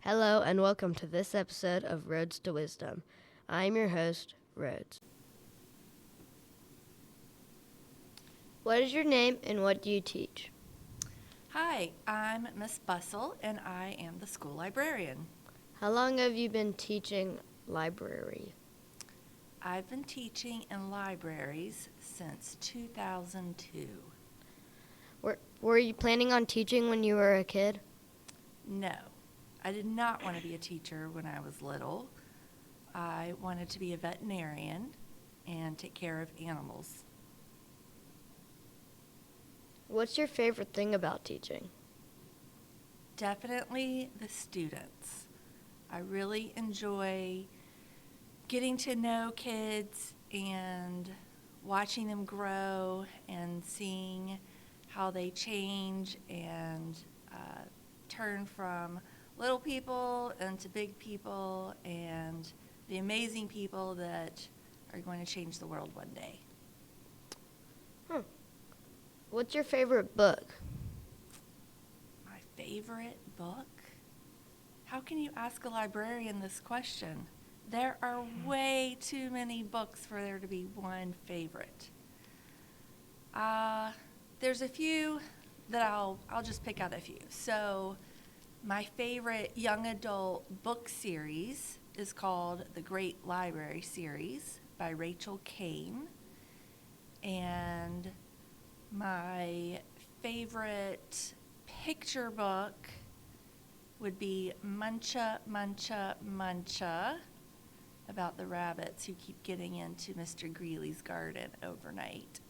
Hello and welcome to this episode of Roads to Wisdom. I'm your host, Rhodes. What is your name and what do you teach? Hi, I'm Miss Bustle and I am the school librarian. How long have you been teaching library? I've been teaching in libraries since 2002. Were you planning on teaching when you were a kid? No, I did not want to be a teacher when I was little. I wanted to be a veterinarian and take care of animals. What's your favorite thing about teaching? Definitely the students. I really enjoy getting to know kids and watching them grow and seeing how they change and turn from little people into big people and the amazing people that are going to change the world one day. What's your favorite book? My favorite book? How can you ask a librarian this question? There are way too many books for there to be one favorite. There's a few that I'll just pick out a few. So my favorite young adult book series is called The Great Library Series by Rachel Kane. And my favorite picture book would be Muncha, Muncha, Muncha, about the rabbits who keep getting into Mr. Greeley's garden overnight.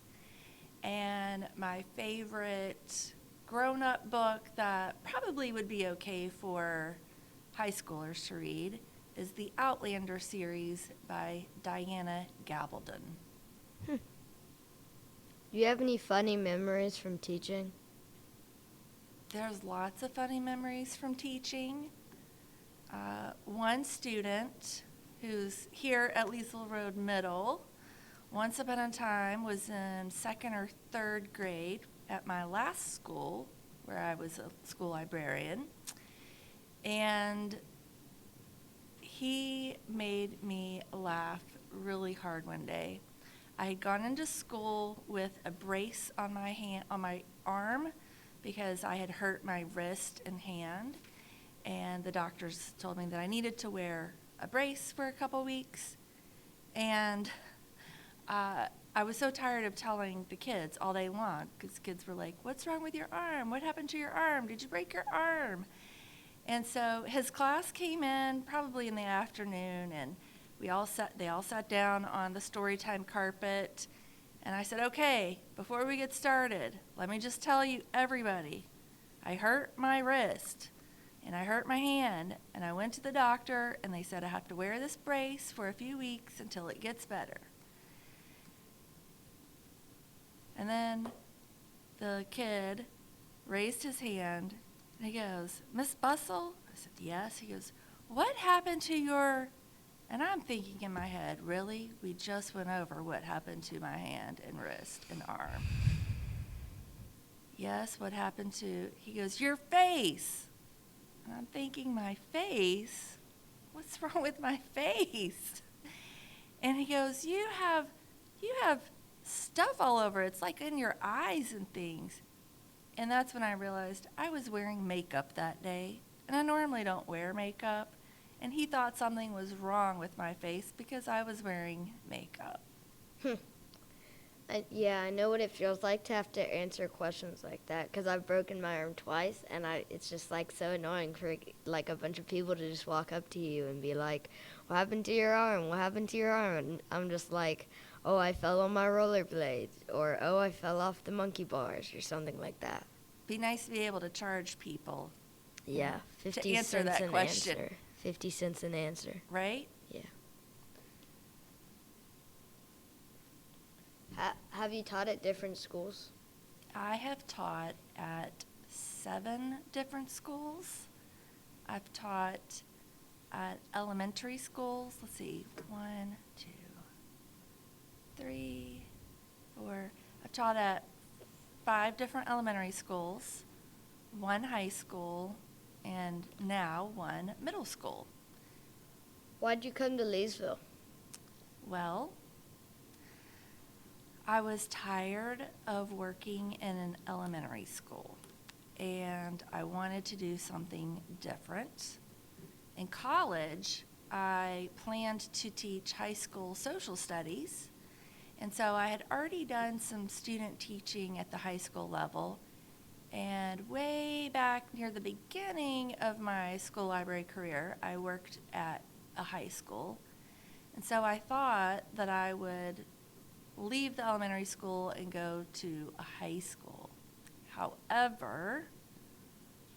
And my favorite grown-up book that probably would be okay for high schoolers to read is the Outlander series by Diana Gabaldon. Do you have any funny memories from teaching? There's lots of funny memories from teaching. One student who's here at Liesel Road Middle, once upon a time was in second or third grade at my last school where I was a school librarian. And he made me laugh really hard one day. I had gone into school with a brace on my arm because I had hurt my wrist and hand, and the doctors told me that I needed to wear a brace for a couple weeks. And I was so tired of telling the kids all day long because kids were like, "What's wrong with your arm? What happened to your arm? Did you break your arm?" And so his class came in probably in the afternoon, and they all sat down on the story time carpet. And I said, "Okay, before we get started, let me just tell you, everybody, I hurt my wrist and I hurt my hand, and I went to the doctor, and they said I have to wear this brace for a few weeks until it gets better." And then the kid raised his hand, and he goes, "Miss Bustle?" I said, "Yes." He goes, "What happened to your..." And I'm thinking in my head, really? We just went over what happened to my hand and wrist and arm. "Yes, what happened to..." He goes, "Your face." And I'm thinking, my face? What's wrong with my face? And he goes, you have stuff all over. It's like in your eyes and things." And that's when I realized I was wearing makeup that day. And I normally don't wear makeup. And he thought something was wrong with my face because I was wearing makeup. I know what it feels like to have to answer questions like that because I've broken my arm twice, and it's just like so annoying for like a bunch of people to just walk up to you and be like, "What happened to your arm? What happened to your arm?" And I'm just like, "Oh, I fell on my rollerblades," or "Oh, I fell off the monkey bars," or something like that. Be nice to be able to charge people. Yeah, 50 to answer cents that an question. answer. 50 cents an answer. Right? Yeah. Have you taught at different schools? I have taught at 7 different schools. I've taught at elementary schools. Let's see, 1, 2, 3, 4. I've taught at 5 different elementary schools, 1 high school, and now one middle school. Why'd you come to Leesville? Well, I was tired of working in an elementary school, and I wanted to do something different. In college, I planned to teach high school social studies, and so I had already done some student teaching at the high school level. And way back near the beginning of my school library career, I worked at a high school. And so I thought that I would leave the elementary school and go to a high school. However,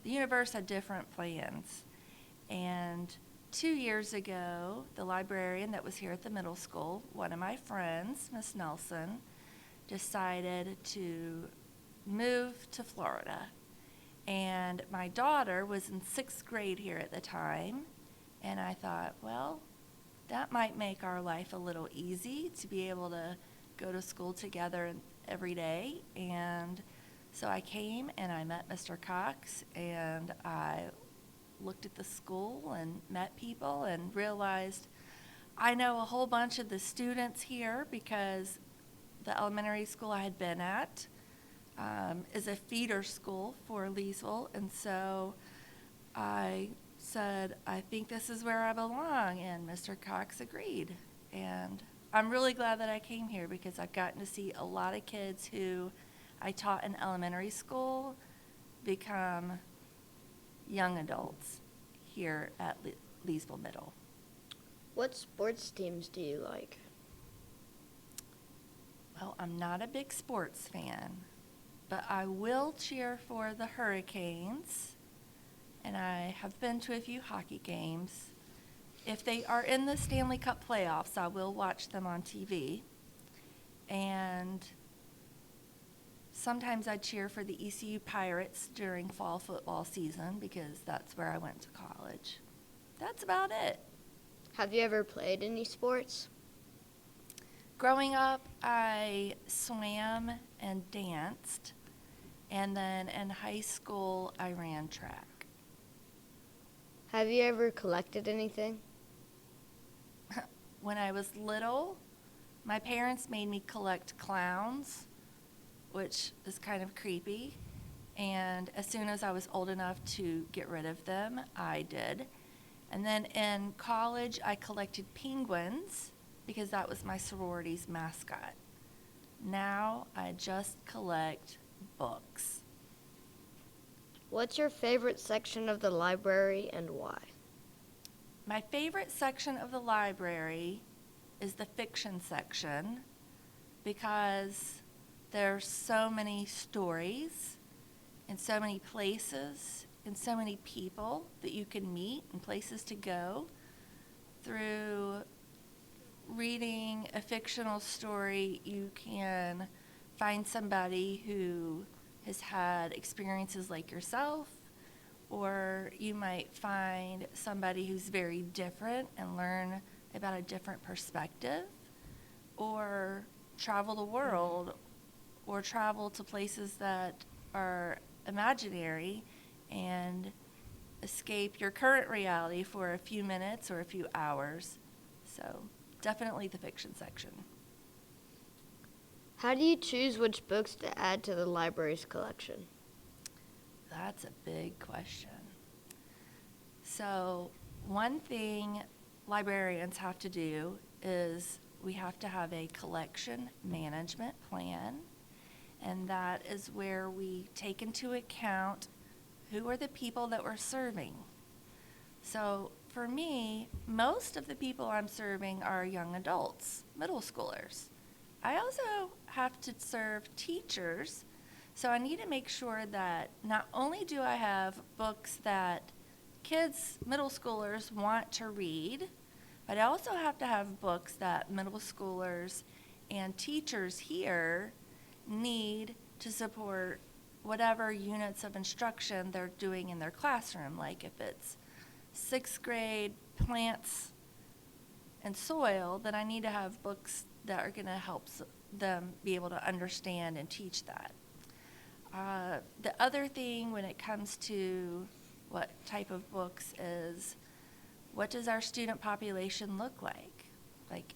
the universe had different plans. And 2 years ago, the librarian that was here at the middle school, one of my friends, Miss Nelson, decided to move to Florida. And my daughter was in 6th grade here at the time. And I thought, well, that might make our life a little easy to be able to go to school together every day. And so I came and I met Mr. Cox, and I looked at the school and met people and realized I know a whole bunch of the students here because the elementary school I had been at is a feeder school for Leesville. And so I said, I think this is where I belong, and Mr. Cox agreed. And I'm really glad that I came here because I've gotten to see a lot of kids who I taught in elementary school become young adults here at Leesville Middle. What sports teams do you like? Well, I'm not a big sports fan, but I will cheer for the Hurricanes, and I have been to a few hockey games. If they are in the Stanley Cup playoffs, I will watch them on TV. And sometimes I cheer for the ECU Pirates during fall football season because that's where I went to college. That's about it. Have you ever played any sports? Growing up, I swam and danced, and then in high school, I ran track. Have you ever collected anything? When I was little, my parents made me collect clowns, which is kind of creepy. And as soon as I was old enough to get rid of them, I did. And then in college, I collected penguins because that was my sorority's mascot. Now I just collect books. What's your favorite section of the library and why? My favorite section of the library is the fiction section because there's so many stories and so many places and so many people that you can meet and places to go. Through reading a fictional story, you can find somebody who has had experiences like yourself, or you might find somebody who's very different and learn about a different perspective, or travel the world, or travel to places that are imaginary and escape your current reality for a few minutes or a few hours. So definitely the fiction section. How do you choose which books to add to the library's collection? That's a big question. So one thing librarians have to do is we have to have a collection management plan, and that is where we take into account who are the people that we're serving. So for me, most of the people I'm serving are young adults, middle schoolers. I also have to serve teachers, so I need to make sure that not only do I have books that kids, middle schoolers want to read, but I also have to have books that middle schoolers and teachers here need to support whatever units of instruction they're doing in their classroom. Like if it's 6th grade plants and soil, then I need to have books that are going to help them be able to understand and teach that. The other thing when it comes to what type of books is, what does our student population look like? Like,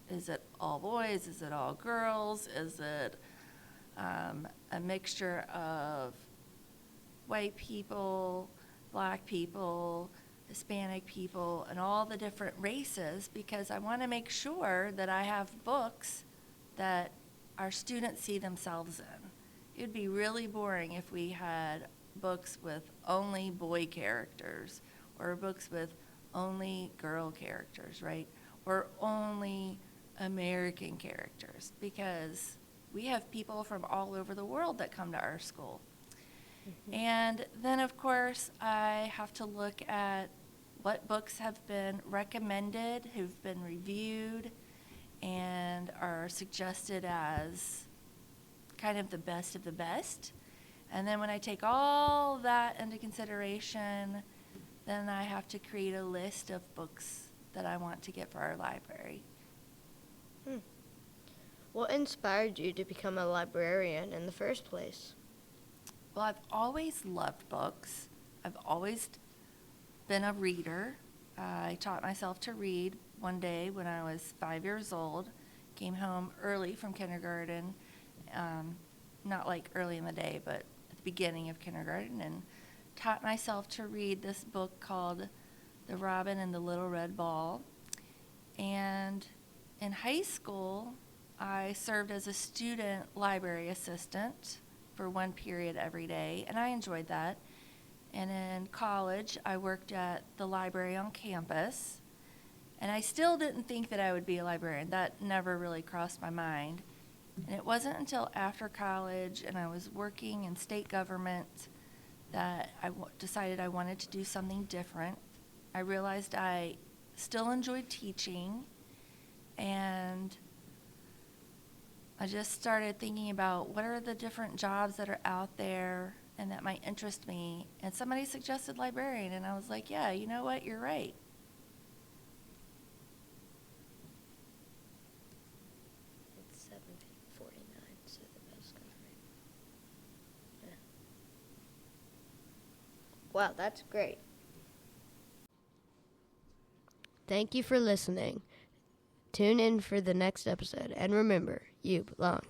is it all boys? Is it all girls? Is it a mixture of white people, black people, Hispanic people, and all the different races? Because I want to make sure that I have books that our students see themselves in. It would be really boring if we had books with only boy characters, or books with only girl characters, right? Or only American characters, because we have people from all over the world that come to our school. And then, of course, I have to look at what books have been recommended, who've been reviewed, and are suggested as kind of the best of the best. And then when I take all that into consideration, then I have to create a list of books that I want to get for our library. What inspired you to become a librarian in the first place? Well, I've always loved books. I've always been a reader. I taught myself to read one day when I was 5 years old. Came home early from kindergarten, not like early in the day, but at the beginning of kindergarten, and taught myself to read this book called The Robin and the Little Red Ball. And in high school, I served as a student library assistant for one period every day, and I enjoyed that. And in college, I worked at the library on campus, and I still didn't think that I would be a librarian. That never really crossed my mind. And it wasn't until after college and I was working in state government that I decided I wanted to do something different. I realized I still enjoyed teaching, and I just started thinking about what are the different jobs that are out there and that might interest me. And somebody suggested librarian, and I was like, yeah, you know what, you're right. It's 7:49, so the bell's gonna ring. Yeah. Wow, that's great. Thank you for listening. Tune in for the next episode, and remember, you belong.